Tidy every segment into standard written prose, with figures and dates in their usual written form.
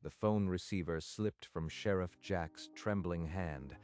The phone receiver slipped from Sheriff Jack's trembling hand.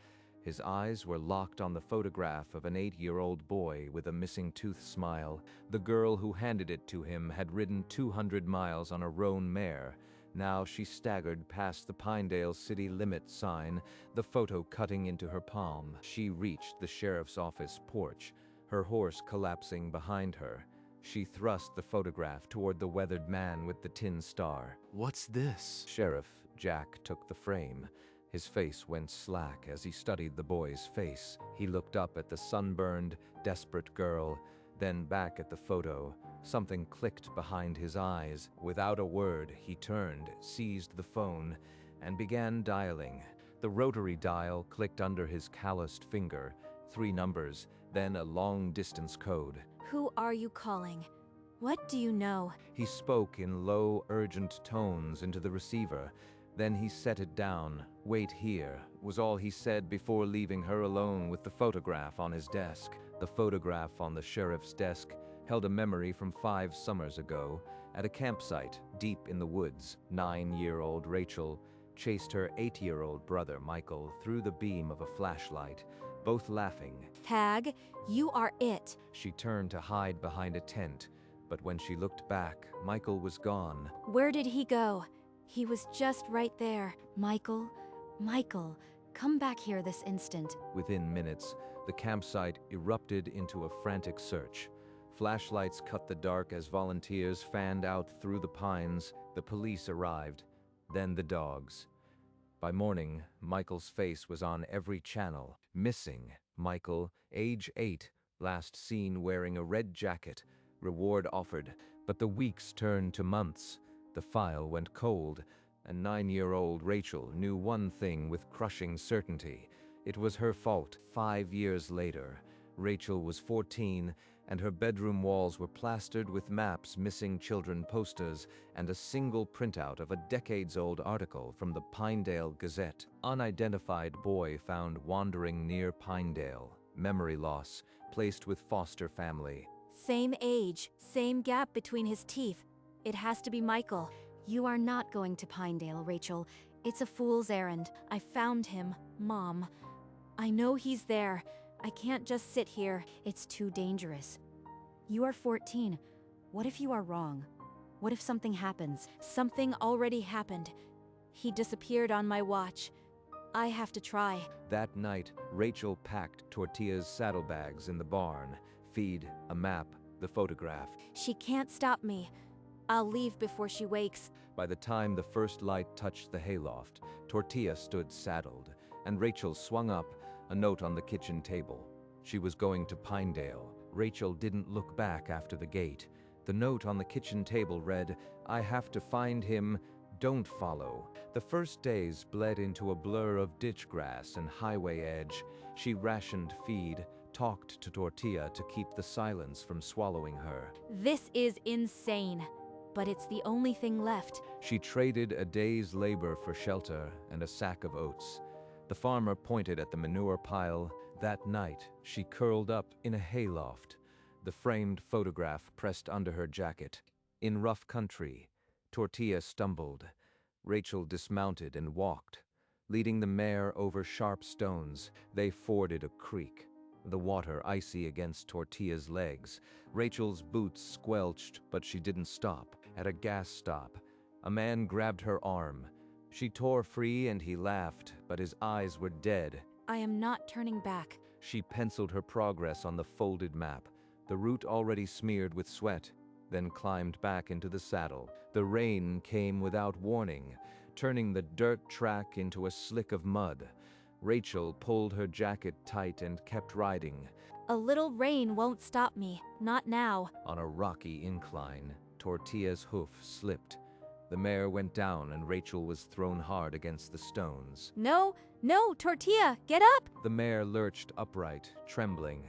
His eyes were locked on the photograph of an 8-year-old boy with a missing tooth smile. The girl who handed it to him had ridden 200 miles on a roan mare. Now she staggered past the Pinedale city limit sign, the photo cutting into her palm. She reached the sheriff's office porch, her horse collapsing behind her. She thrust the photograph toward the weathered man with the tin star. What's this? Sheriff Jack took the frame. His face went slack as he studied the boy's face. He looked up at the sunburned, desperate girl, then back at the photo. Something clicked behind his eyes. Without a word, he turned, seized the phone, and began dialing. The rotary dial clicked under his calloused finger. 3 numbers, then a long-distance code. Who are you calling? What do you know? He spoke in low, urgent tones into the receiver. Then he set it down. "Wait here," was all he said before leaving her alone with the photograph on his desk. The photograph on the sheriff's desk held a memory from 5 summers ago. At a campsite deep in the woods, 9-year-old Rachel chased her 8-year-old brother Michael through the beam of a flashlight, both laughing. Tag, you are it. She turned to hide behind a tent, but when she looked back, Michael was gone. Where did he go? He was just right there. Michael, come back here this instant. Within minutes, the campsite erupted into a frantic search. Flashlights cut the dark as volunteers fanned out through the pines. The police arrived, then the dogs. By morning, Michael's face was on every channel. Missing. Michael, age 8, last seen wearing a red jacket. Reward offered. But the weeks turned to months. The file went cold, and 9-year-old Rachel knew one thing with crushing certainty. It was her fault. 5 years later, Rachel was 14, and her bedroom walls were plastered with maps, missing children posters, and a single printout of a decades-old article from the Pinedale Gazette. Unidentified boy found wandering near Pinedale. Memory loss, placed with foster family. Same age, same gap between his teeth. It has to be Michael. You are not going to Pinedale, Rachel. It's a fool's errand. I found him, Mom. I know he's there. I can't just sit here. It's too dangerous. You are 14. What if you are wrong? What if something happens? Something already happened. He disappeared on my watch. I have to try. That night, Rachel packed Tortilla's saddlebags in the barn. Feed, a map, the photograph. She can't stop me. I'll leave before she wakes. By the time the first light touched the hayloft, Tortilla stood saddled, and Rachel swung up, a note on the kitchen table. She was going to Pinedale. Rachel didn't look back after the gate. The note on the kitchen table read, "I have to find him. Don't follow." The first days bled into a blur of ditch grass and highway edge. She rationed feed, talked to Tortilla to keep the silence from swallowing her. This is insane, but it's the only thing left. She traded a day's labor for shelter and a sack of oats. The farmer pointed at the manure pile. That night, she curled up in a hayloft, the framed photograph pressed under her jacket. In rough country, Tortilla stumbled. Rachel dismounted and walked, leading the mare over sharp stones. They forded a creek, the water icy against Tortilla's legs. Rachel's boots squelched, but she didn't stop. At a gas stop, a man grabbed her arm. She tore free and he laughed, but his eyes were dead. I am not turning back. She penciled her progress on the folded map, the route already smeared with sweat, then climbed back into the saddle. The rain came without warning, turning the dirt track into a slick of mud. Rachel pulled her jacket tight and kept riding. A little rain won't stop me. Not now. On a rocky incline, Tortilla's hoof slipped. The mare went down and Rachel was thrown hard against the stones. No, Tortilla, get up! The mare lurched upright, trembling.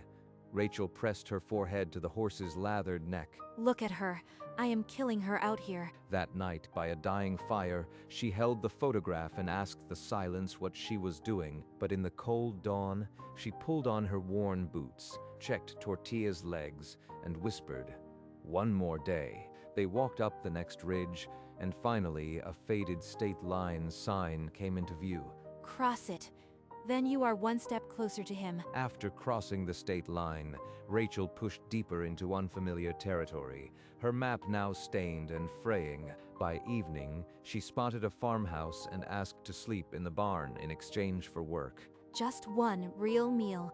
Rachel pressed her forehead to the horse's lathered neck. Look at her. I am killing her out here. That night, by a dying fire, she held the photograph and asked the silence what she was doing. But in the cold dawn, she pulled on her worn boots, checked Tortilla's legs, and whispered, "One more day." They walked up the next ridge, and finally a faded state line sign came into view. Cross it. Then you are one step closer to him. After crossing the state line, Rachel pushed deeper into unfamiliar territory, her map now stained and fraying. By evening, she spotted a farmhouse and asked to sleep in the barn in exchange for work. Just one real meal.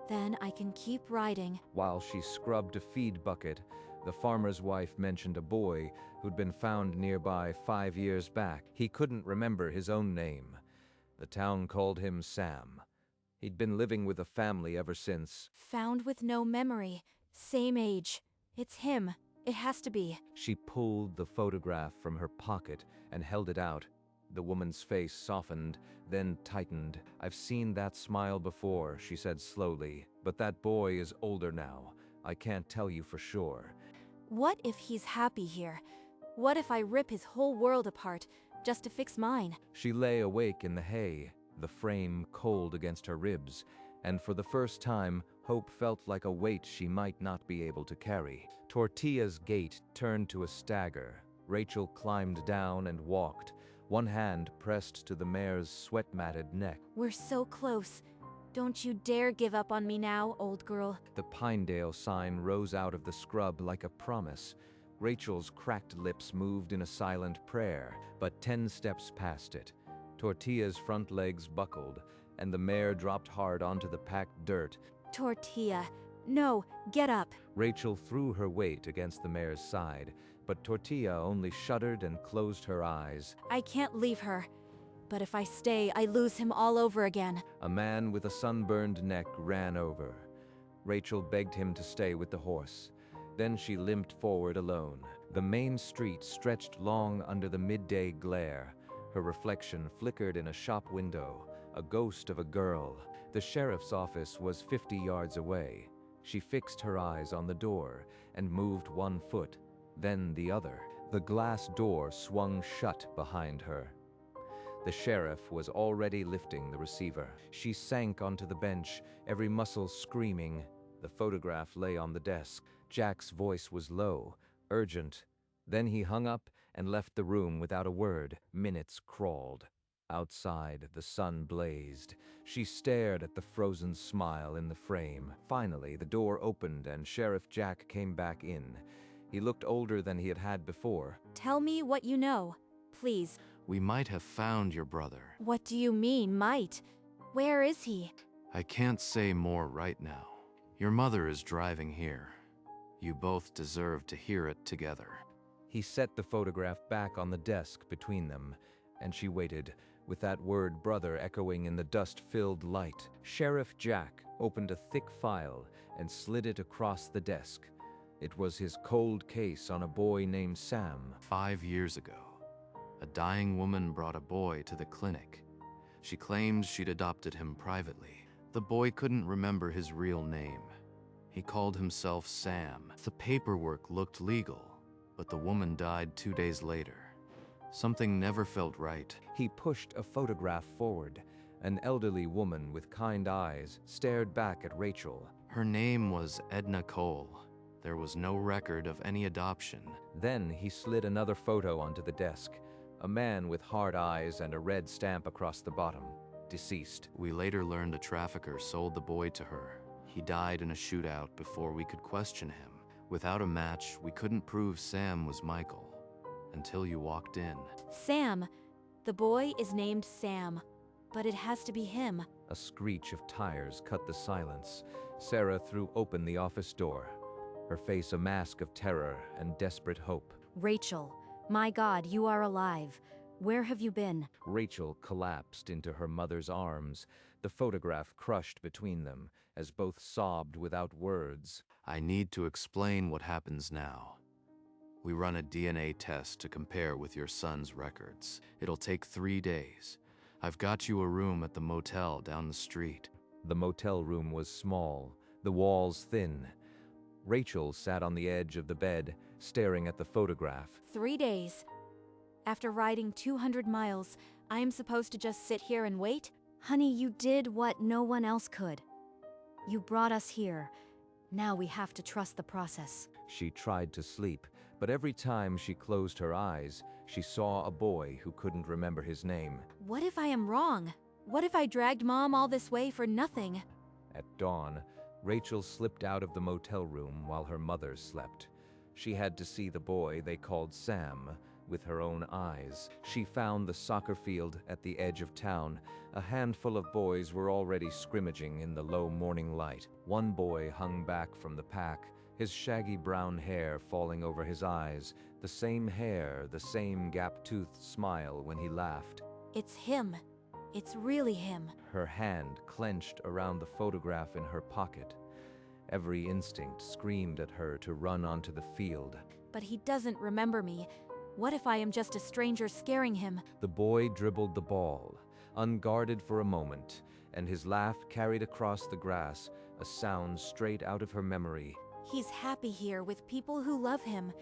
Then I can keep riding. While she scrubbed a feed bucket, the farmer's wife mentioned a boy who'd been found nearby 5 years back. He couldn't remember his own name. The town called him Sam. He'd been living with a family ever since. Found with no memory. Same age. It's him. It has to be. She pulled the photograph from her pocket and held it out. The woman's face softened, then tightened. "I've seen that smile before," she said slowly, "but that boy is older now. I can't tell you for sure." What if he's happy here? What if I rip his whole world apart just to fix mine? She lay awake in the hay, the frame cold against her ribs, and for the first time, hope felt like a weight she might not be able to carry. Tortilla's gait turned to a stagger. Rachel climbed down and walked, one hand pressed to the mare's sweat-matted neck. We're so close. Don't you dare give up on me now, old girl. The Pinedale sign rose out of the scrub like a promise. Rachel's cracked lips moved in a silent prayer, but 10 steps past it. Tortilla's front legs buckled, and the mare dropped hard onto the packed dirt. Tortilla. No, get up. Rachel threw her weight against the mare's side, but Tortilla only shuddered and closed her eyes. I can't leave her. But if I stay, I lose him all over again. A man with a sunburned neck ran over. Rachel begged him to stay with the horse. Then she limped forward alone. The main street stretched long under the midday glare. Her reflection flickered in a shop window, a ghost of a girl. The sheriff's office was 50 yards away. She fixed her eyes on the door and moved one foot, then the other. The glass door swung shut behind her. The sheriff was already lifting the receiver. She sank onto the bench, every muscle screaming. The photograph lay on the desk. Jack's voice was low, urgent. Then he hung up and left the room without a word. Minutes crawled. Outside, the sun blazed. She stared at the frozen smile in the frame. Finally, the door opened and Sheriff Jack came back in. He looked older than he had before. Tell me what you know, please. We might have found your brother. What do you mean, might? Where is he? I can't say more right now. Your mother is driving here. You both deserve to hear it together. He set the photograph back on the desk between them, and she waited, with that word brother echoing in the dust-filled light. Sheriff Jack opened a thick file and slid it across the desk. It was his cold case on a boy named Sam. 5 years ago, a dying woman brought a boy to the clinic. She claimed she'd adopted him privately. The boy couldn't remember his real name. He called himself Sam. The paperwork looked legal, but the woman died 2 days later. Something never felt right. He pushed a photograph forward. An elderly woman with kind eyes stared back at Rachel. Her name was Edna Cole. There was no record of any adoption. Then he slid another photo onto the desk. A man with hard eyes and a red stamp across the bottom. Deceased. We later learned a trafficker sold the boy to her. He died in a shootout before we could question him. Without a match, we couldn't prove Sam was Michael. Until you walked in. Sam. The boy is named Sam. But it has to be him. A screech of tires cut the silence. Sarah threw open the office door, her face a mask of terror and desperate hope. Rachel. My God, you are alive. Where have you been? Rachel collapsed into her mother's arms, the photograph crushed between them, as both sobbed without words. I need to explain what happens now. We run a DNA test to compare with your son's records. It'll take 3 days. I've got you a room at the motel down the street. The motel room was small, the walls thin. Rachel sat on the edge of the bed, staring at the photograph. 3 days. After riding 200 miles, I am supposed to just sit here and wait? Honey, you did what no one else could. You brought us here. Now we have to trust the process. She tried to sleep, but every time she closed her eyes, She saw a boy who couldn't remember his name. What if I am wrong? What if I dragged Mom all this way for nothing? At dawn, Rachel slipped out of the motel room while her mother slept. She had to see the boy they called Sam with her own eyes. She found the soccer field at the edge of town. A handful of boys were already scrimmaging in the low morning light. One boy hung back from the pack, his shaggy brown hair falling over his eyes, the same hair, the same gap-toothed smile when he laughed. It's him. It's really him. Her hand clenched around the photograph in her pocket. Every instinct screamed at her to run onto the field. But he doesn't remember me. What if I am just a stranger scaring him? The boy dribbled the ball, unguarded for a moment, and his laugh carried across the grass, a sound straight out of her memory. He's happy here with people who love him.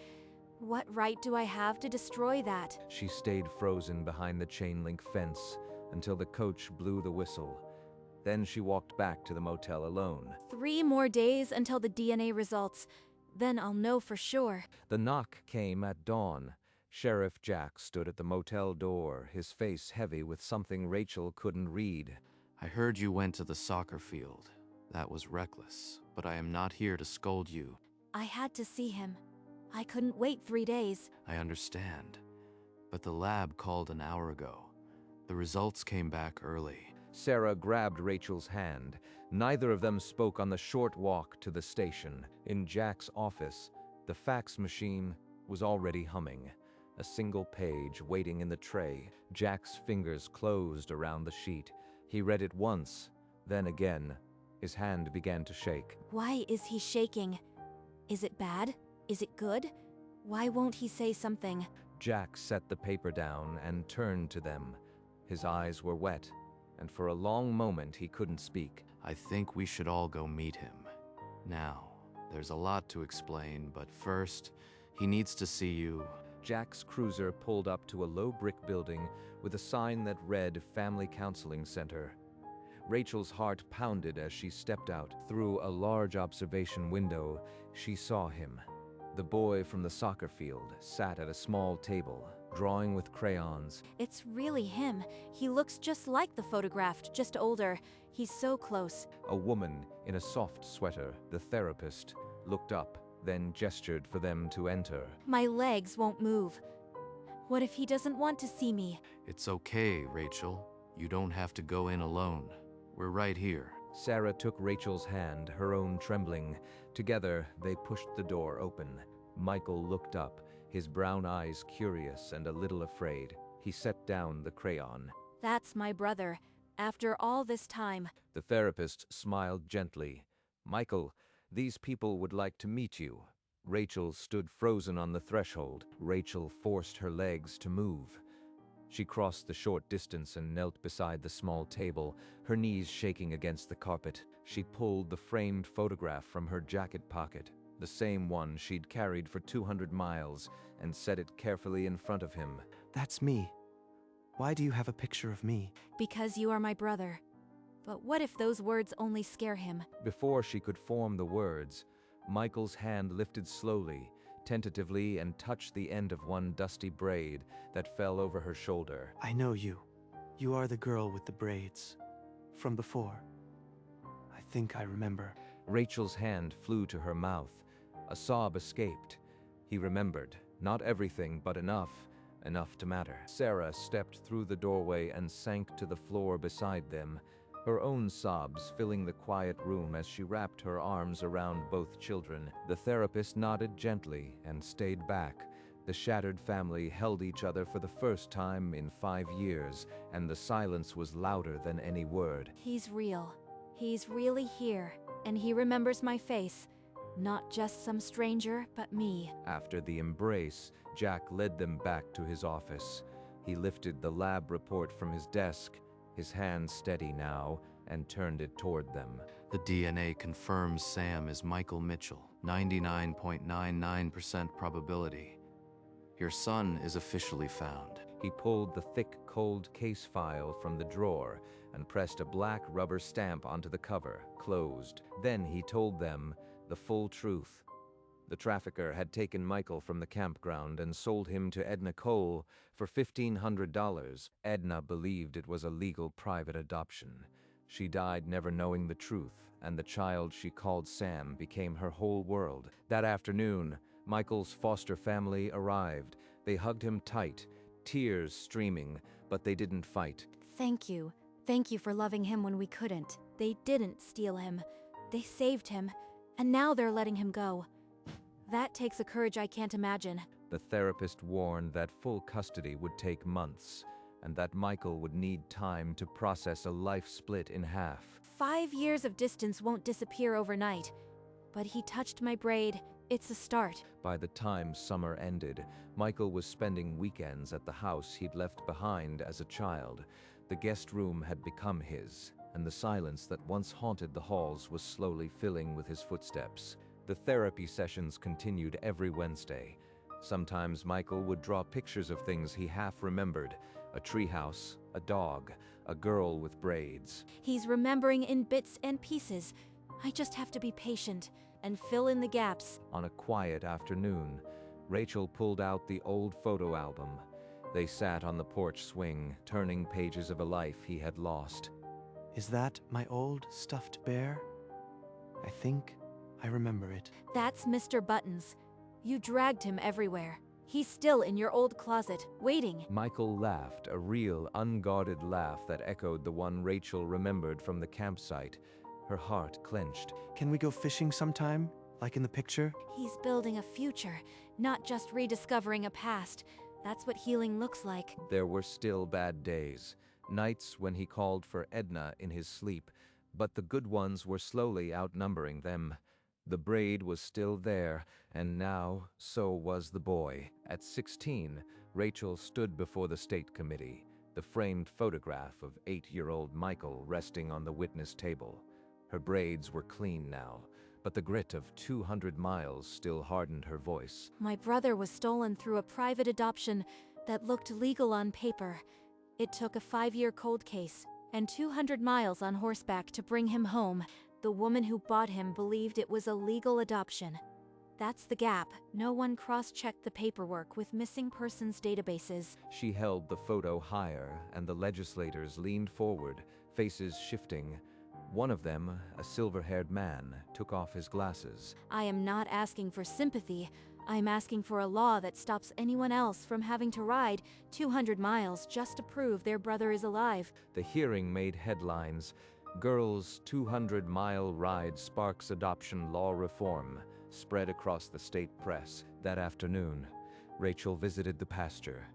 What right do I have to destroy that? She stayed frozen behind the chain-link fence until the coach blew the whistle. Then she walked back to the motel alone. 3 more days until the DNA results. Then I'll know for sure. The knock came at dawn. Sheriff Jack stood at the motel door, his face heavy with something Rachel couldn't read. I heard you went to the soccer field. That was reckless, but I am not here to scold you. I had to see him. I couldn't wait 3 days. I understand. But the lab called an hour ago. The results came back early. Sarah grabbed Rachel's hand. Neither of them spoke on the short walk to the station. In Jack's office, the fax machine was already humming. A single page waiting in the tray. Jack's fingers closed around the sheet. He read it once, then again. His hand began to shake. Why is he shaking? Is it bad? Is it good? Why won't he say something? Jack set the paper down and turned to them. His eyes were wet, and for a long moment he couldn't speak. I think we should all go meet him. Now, there's a lot to explain, but first, he needs to see you. Jack's cruiser pulled up to a low brick building with a sign that read Family Counseling Center. Rachel's heart pounded as she stepped out. Through a large observation window, she saw him. The boy from the soccer field sat at a small table, drawing with crayons. It's really him. He looks just like the photographed, just older. He's so close. A woman in a soft sweater, the therapist, looked up, then gestured for them to enter. My legs won't move. What if he doesn't want to see me? It's okay, Rachel. You don't have to go in alone. We're right here. Sarah took Rachel's hand, her own trembling. Together, they pushed the door open. Michael looked up, his brown eyes curious and a little afraid. He set down the crayon. That's my brother. After all this time. The therapist smiled gently. Michael, these people would like to meet you. Rachel stood frozen on the threshold. Rachel forced her legs to move. She crossed the short distance and knelt beside the small table, her knees shaking against the carpet. She pulled the framed photograph from her jacket pocket, the same one she'd carried for 200 miles, and set it carefully in front of him. That's me. Why do you have a picture of me? Because you are my brother. But what if those words only scare him? Before she could form the words, Michael's hand lifted slowly, tentatively, and touched the end of one dusty braid that fell over her shoulder. I know you. You are the girl with the braids. From before. I think I remember. Rachel's hand flew to her mouth. A sob escaped. He remembered. Not everything, but enough. Enough to matter. Sarah stepped through the doorway and sank to the floor beside them, her own sobs filling the quiet room as she wrapped her arms around both children. The therapist nodded gently and stayed back. The shattered family held each other for the first time in 5 years, and the silence was louder than any word. He's real. He's really here, and he remembers my face. Not just some stranger, but me. After the embrace, Jack led them back to his office. He lifted the lab report from his desk, his hand steady now, and turned it toward them. The DNA confirms Sam is Michael Mitchell, 99.99% probability. Your son is officially found. He pulled the thick, cold case file from the drawer and pressed a black rubber stamp onto the cover, closed. Then he told them the full truth. The trafficker had taken Michael from the campground and sold him to Edna Cole for $1,500. Edna believed it was a legal private adoption. She died never knowing the truth, and the child she called Sam became her whole world. That afternoon, Michael's foster family arrived. They hugged him tight, tears streaming, but they didn't fight. Thank you. Thank you for loving him when we couldn't. They didn't steal him. They saved him, and now they're letting him go. That takes a courage I can't imagine. The therapist warned that full custody would take months, and that Michael would need time to process a life split in half. 5 years of distance won't disappear overnight. But he touched my braid. It's a start. By the time summer ended, Michael was spending weekends at the house he'd left behind as a child. The guest room had become his, and the silence that once haunted the halls was slowly filling with his footsteps. The therapy sessions continued every Wednesday. Sometimes Michael would draw pictures of things he half remembered: a treehouse, a dog, a girl with braids. He's remembering in bits and pieces. I just have to be patient and fill in the gaps. On a quiet afternoon, Rachel pulled out the old photo album. They sat on the porch swing, turning pages of a life he had lost. Is that my old stuffed bear? I think I remember it. That's Mr. Buttons. You dragged him everywhere. He's still in your old closet, waiting. Michael laughed, a real, unguarded laugh that echoed the one Rachel remembered from the campsite. Her heart clenched. Can we go fishing sometime, like in the picture? He's building a future, not just rediscovering a past. That's what healing looks like. There were still bad days, nights when he called for Edna in his sleep, but the good ones were slowly outnumbering them. The braid was still there, and now so was the boy. At 16, Rachel stood before the state committee, the framed photograph of 8-year-old Michael resting on the witness table. Her braids were clean now, but the grit of 200 miles still hardened her voice. My brother was stolen through a private adoption that looked legal on paper. It took a 5-year cold case and 200 miles on horseback to bring him home. The woman who bought him believed it was a legal adoption. That's the gap. No one cross-checked the paperwork with missing persons databases. She held the photo higher, and the legislators leaned forward, faces shifting. One of them, a silver-haired man, took off his glasses. I am not asking for sympathy. I'm asking for a law that stops anyone else from having to ride 200 miles just to prove their brother is alive. The hearing made headlines. Girls' 200-mile ride sparks adoption law reform, spread across the state press. That afternoon, Rachel visited the pasture.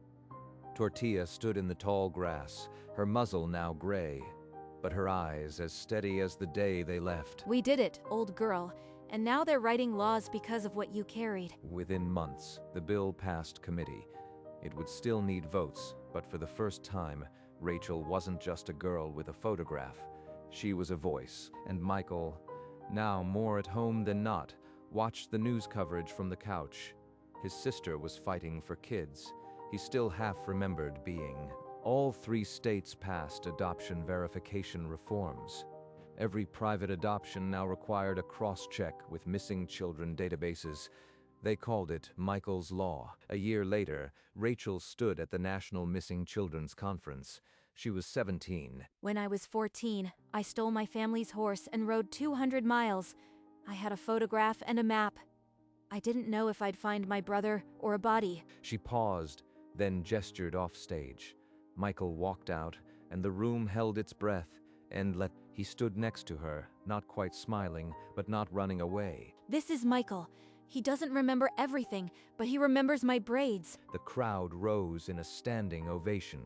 Tortilla stood in the tall grass, her muzzle now gray, but her eyes as steady as the day they left. We did it, old girl, and now they're writing laws because of what you carried. Within months, the bill passed committee. It would still need votes, but for the first time, Rachel wasn't just a girl with a photograph. She was a voice, and Michael, now more at home than not, watched the news coverage from the couch. His sister was fighting for kids. He still half remembered being. All 3 states passed adoption verification reforms. Every private adoption now required a cross-check with missing children databases. They called it Michael's Law. A year later, Rachel stood at the National Missing Children's Conference. She was 17. When I was 14, I stole my family's horse and rode 200 miles. I had a photograph and a map. I didn't know if I'd find my brother or a body. She paused, then gestured off stage. Michael walked out, and the room held its breath, and he stood next to her, not quite smiling, but not running away. This is Michael. He doesn't remember everything, but he remembers my braids. The crowd rose in a standing ovation.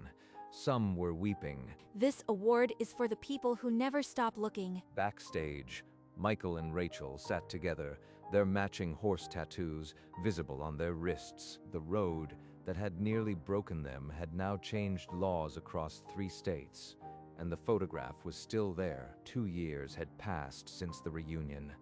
Some were weeping. This award is for the people who never stop looking. Backstage, Michael and Rachel sat together, their matching horse tattoos visible on their wrists. The road that had nearly broken them had now changed laws across 3 states, and the photograph was still there. 2 years had passed since the reunion.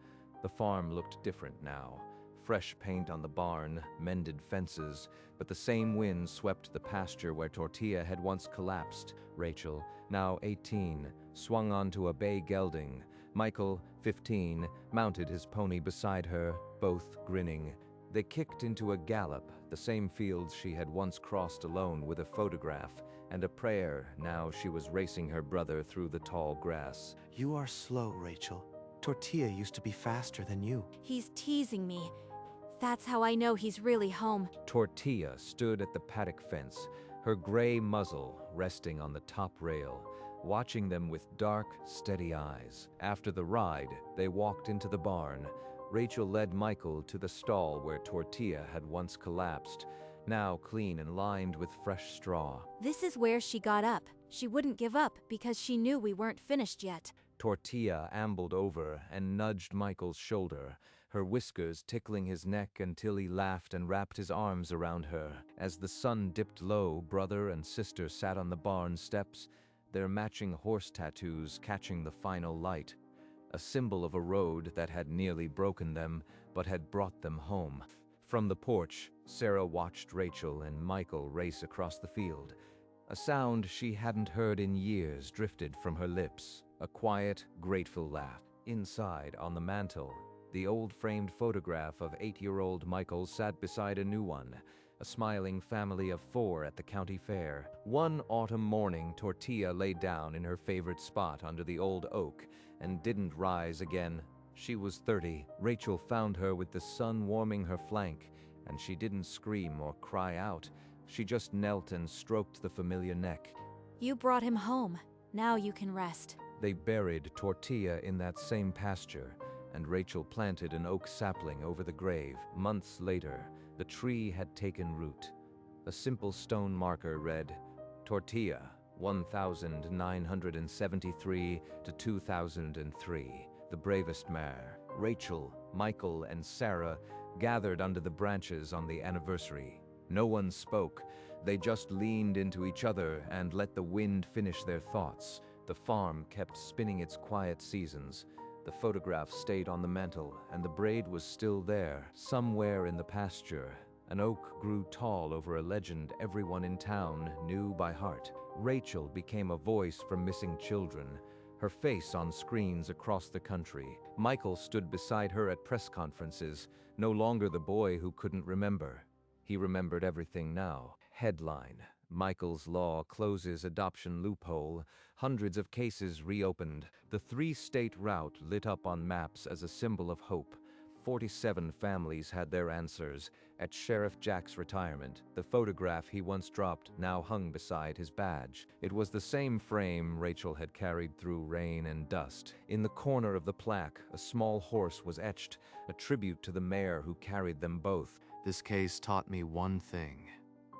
The farm looked different now. Fresh paint on the barn, mended fences, but the same wind swept the pasture where Tortilla had once collapsed. Rachel, now 18, swung onto a bay gelding, Michael, 15, mounted his pony beside her, both grinning. They kicked into a gallop, the same fields she had once crossed alone with a photograph and a prayer. Now she was racing her brother through the tall grass. You are slow, Rachel. Tortilla used to be faster than you. He's teasing me. That's how I know he's really home. Tortilla stood at the paddock fence, her gray muzzle resting on the top rail, watching them with dark, steady eyes. After the ride, they walked into the barn. Rachel led Michael to the stall where Tortilla had once collapsed, now clean and lined with fresh straw. This is where she got up. She wouldn't give up because she knew we weren't finished yet. Tortilla ambled over and nudged Michael's shoulder, her whiskers tickling his neck until he laughed and wrapped his arms around her. As the sun dipped low, brother and sister sat on the barn steps, their matching horse tattoos catching the final light, a symbol of a road that had nearly broken them but had brought them home. From the porch, Sarah watched Rachel and Michael race across the field. A sound she hadn't heard in years drifted from her lips, a quiet, grateful laugh. Inside, on the mantel, the old framed photograph of 8-year-old Michael sat beside a new one, a smiling family of 4 at the county fair. One autumn morning, Tortilla lay down in her favorite spot under the old oak and didn't rise again. She was 30. Rachel found her with the sun warming her flank, and she didn't scream or cry out. She just knelt and stroked the familiar neck. You brought him home. Now you can rest. They buried Tortilla in that same pasture, and Rachel planted an oak sapling over the grave. Months later, the tree had taken root. A simple stone marker read, Tortilla, 1973 to 2003, the bravest mare. Rachel, Michael, and Sarah gathered under the branches on the anniversary. No one spoke. They just leaned into each other and let the wind finish their thoughts. The farm kept spinning its quiet seasons. The photograph stayed on the mantel, and the braid was still there. Somewhere in the pasture, an oak grew tall over a legend everyone in town knew by heart. Rachel became a voice for missing children, her face on screens across the country. Michael stood beside her at press conferences, no longer the boy who couldn't remember. He remembered everything now. Headline: Michael's law closes adoption loophole. Hundreds of cases reopened. The 3-state route lit up on maps as a symbol of hope. 47 families had their answers. At Sheriff Jack's retirement, the photograph he once dropped now hung beside his badge. It was the same frame Rachel had carried through rain and dust. In the corner of the plaque, a small horse was etched, a tribute to the mare who carried them both. This case taught me one thing: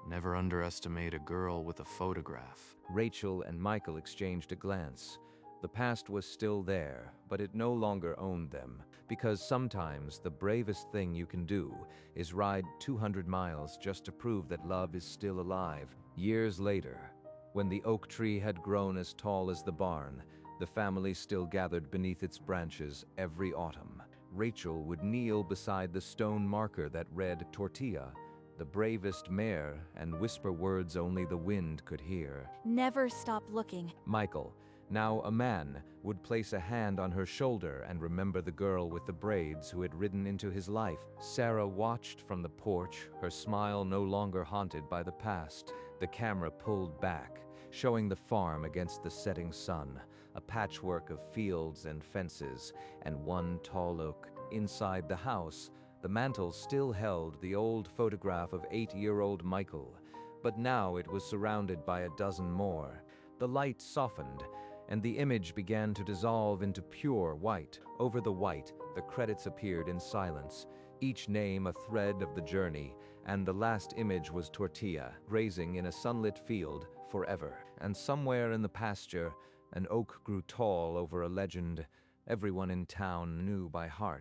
never underestimate a girl with a photograph. Rachel and Michael exchanged a glance. The past was still there, but it no longer owned them, because sometimes the bravest thing you can do is ride 200 miles just to prove that love is still alive. Years later, when the oak tree had grown as tall as the barn, the family still gathered beneath its branches every autumn. Rachel would kneel beside the stone marker that read Tortilla, the bravest mare, and whisper words only the wind could hear. Never stop looking. Michael, now a man, would place a hand on her shoulder and remember the girl with the braids who had ridden into his life. Sarah watched from the porch, her smile no longer haunted by the past. The camera pulled back, showing the farm against the setting sun, a patchwork of fields and fences, and one tall oak. Inside the house, the mantel still held the old photograph of 8-year-old Michael, but now it was surrounded by a dozen more. The light softened, and the image began to dissolve into pure white. Over the white, the credits appeared in silence, each name a thread of the journey, and the last image was Tortilla, grazing in a sunlit field forever. And somewhere in the pasture, an oak grew tall over a legend everyone in town knew by heart.